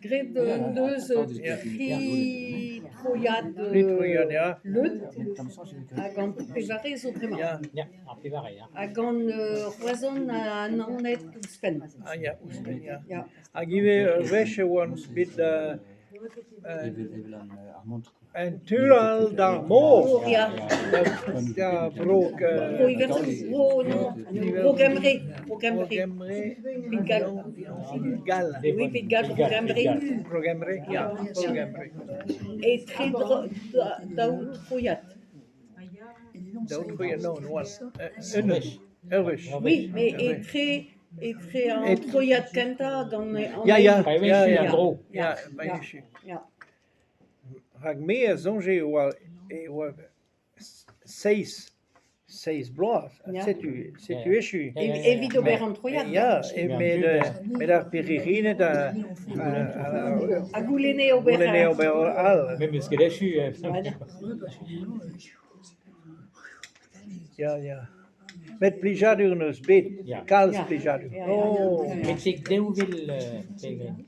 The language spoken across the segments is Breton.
Gret deus tri-troiad leud hag an pevare zo bremañ. Ja, ar pevare, ja. Hag an roazhon an anet ouzhpenn. Ah ja, ouzhpenn, ja. Ja. Hag ive wech oan bit en tural d'ar mor. Ja. Ja, brok... Bro iversen, bro gemre. Pigal. Gal. Oui, pigal, bro gemre. Programme, ja, programme. Et tre daou troiad. D'autres, non, Irish. Oui, mais et tre an troiad kenta gant Ja, dro. Ja, bij je. Ja. Hag me a zonge oa seis bloaz. Setu echu. Evit ober an troiad. Ja, met ar peririne da... A goulene ober. Goulene ober al. Men eus ket echu. Ja. Met plijadur neus bet. Ja. Kals Ja. plijadur. Ja. Oh. Men tek deouvil pegen.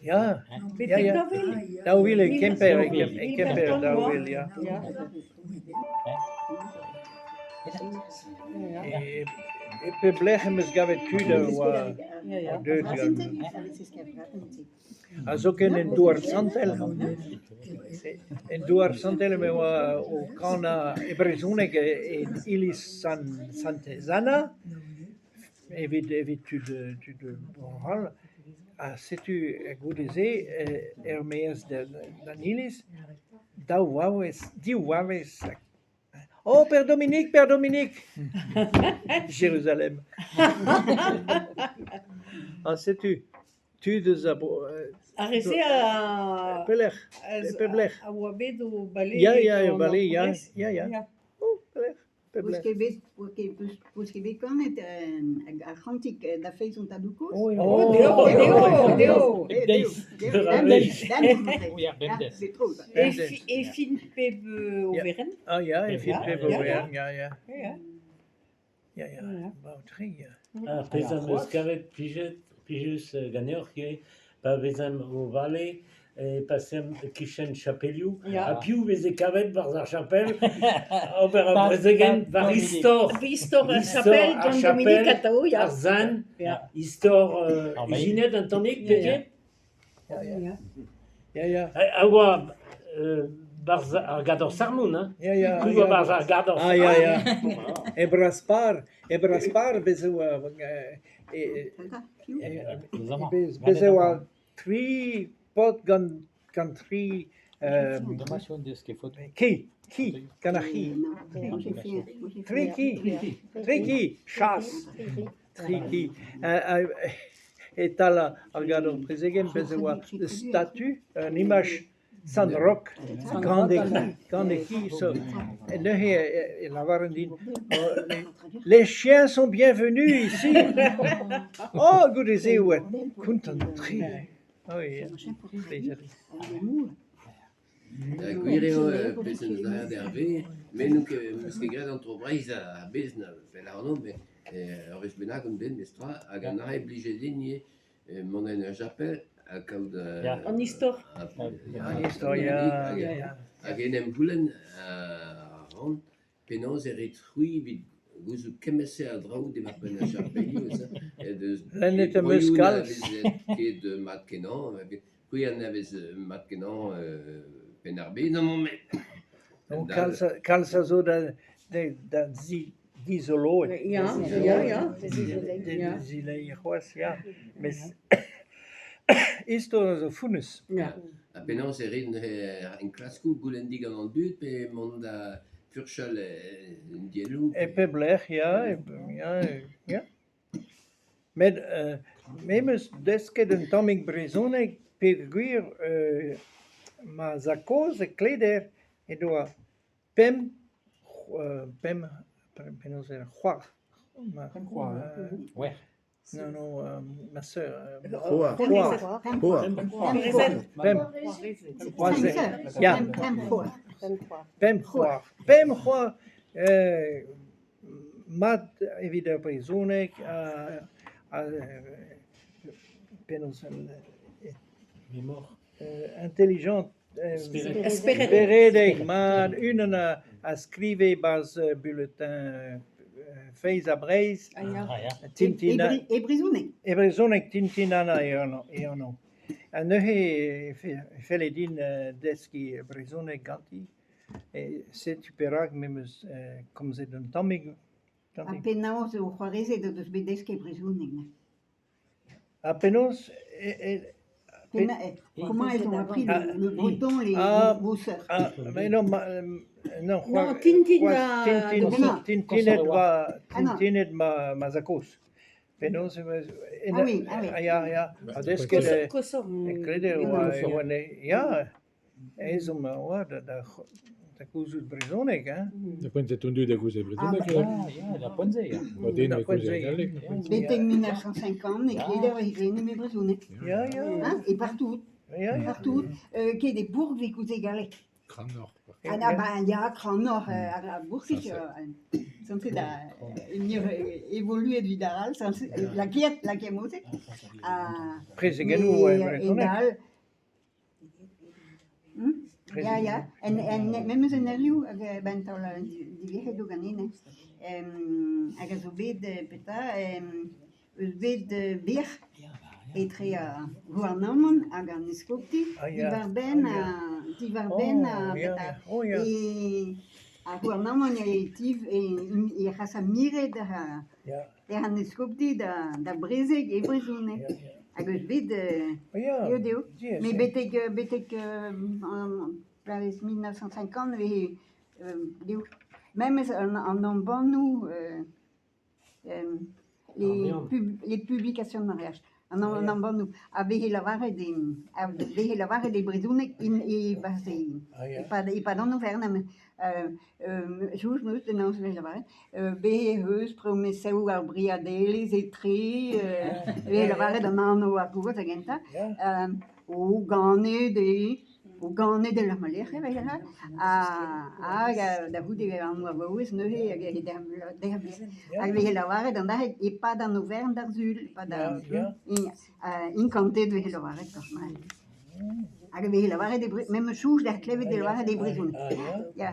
Ja. Betek da vel. Da wil ik kemper da wil, ja. Ja. Ik ben blij met gavet kuda Ja. deut gan. Als ook in Douar Santel. In Douar Santel me wa o kana ebrizonek in Ilis Santezana. Evit tu de Boral. Setu goudeze meas dan Ilis. Di waves. Oh, Père Dominique. Jérusalem. Setu. Tu de zabo. Arrese a... Peler. A oa bet o bale. Ja, bale, ja. Oh, peler. Pois ket bet kanet ar c'hantik da feiz an taboukouz. Deo. Ja, bemdes. E fin peb overen. Ah ja, et fit pe bover. Ja. Ba tri. Pezam eus kavet pijus ganeoc'h pa vezam o vale passem kichen chapelioù. A piou veze kavet war ar chapel ober a brezegen war istor. Istor ar chapel gant Dominique atao, ja. Ar zan, istor jinet an tanik pege. Ja. A oa ar gador sarmoun, hein? Ja. Kuva bar ar gador Ah ja. E braspar bezo bezo a tri pot gan tri Domation deus ket foto. ki gan a ki. Tri ki, chas. Tri ki. Et ala ar gador prezegen bezo a statu, an image San Rock, grande qui, les chiens sont bienvenus ici. Oh, goudez ouais, contentri. Oh yeah, Gwireo pezen eus a derve, men nou eus ket gret an Tro Breizh a bez na fel arno, men ur eus bennak an ben mestra, hag an ahe blije ligne monen ur japel, a kaout... An istor. An istor, ja. Hag enem boulen a ran, penaos rit vid gouzout kemese a draoù devar pen a japelioù, Lennet em eus kalz. Ket mat kenan, kouy an avez mat kenan pen ar bet, non men... Kalz a zo da dizolo. Ja. Zilei c'hoaz, ja. Istor a zo funes. Ja. A penaos rin en klaskou goulendig an dud, pe mont da furchal en dielou. E pe blech, ja. Memes desket un tammig brezonek pe gwir ma zakoz e kleder e doa pem penaos er c'hoar. Ouais. Non, ma sœur. Pem c'hoar. Mat evit ar brezonek penaos Mémoire. Intelligent. Espéré. Beredig, maar unen a skrive bas bulletin feiz a Breizh, Ah ja. Ah ja. tintina, Et Brisonnet. e brezhonek tintinana eano. A neuhe felle din deski brezhonek ganti, se tu perag memes komzet un tammig A ganti. penaos o c'hoarezet eus bedesc e Brisonnet. A penos, Comment elles ont appris Ah, le breton, vos sœurs? mais non, non, Non, tintina, tintinet non. ma zakos. Penos, Ah oui. ja, deske de, Kosom. crede, ja, ezum, da kuzut brizonek, hein? Da quando tu de cose presente che Ah ja, da ponze ja. va dine Da cose quando- galle. C'était 1950, et qu'il avait gagné mes Brisonnet. Ja, Et partout, ja. partout, qu'il y ait des bourgs qui coûtaient galets. Grand Nord. Ah, ben, il y a Grand Nord, à Bourg-Sich, sans évolué du Daral, la qui est montée. Presegenu, brizonek. Ja. En même een interview, ben al die weg doe gaan in. Ik zo weet peta, weet weer. Et très gouvernement a gagné scopti, die var ben peta. Oh, ja. Et a gouvernement e rasa mire de han scopti da Breizh e Brisonnet. Hag eus bet eo deo. Mais betek vers 1950, même en embannou les publications de mariage. En embannou, avait la vare des Brisonnet et pas dans nos vernes. Just nu, de nous la vare. Beheus promesseu ar briadeles et tri, la vare dans anno a couvert agenta. O gane de la malere veila da vous de an avous ne de la vare dans et pas dans nos vernes d'azul pas dans in kontet de la vare normal avec la vare des même chose la clé de la vare des Brisonnet ja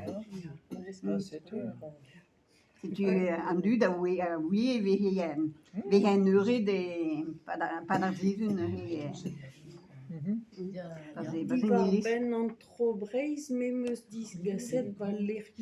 si tu andu da oui we gaan neure de pas d'argile Douar Ben Tro Breizh, memes dis gazet Valérie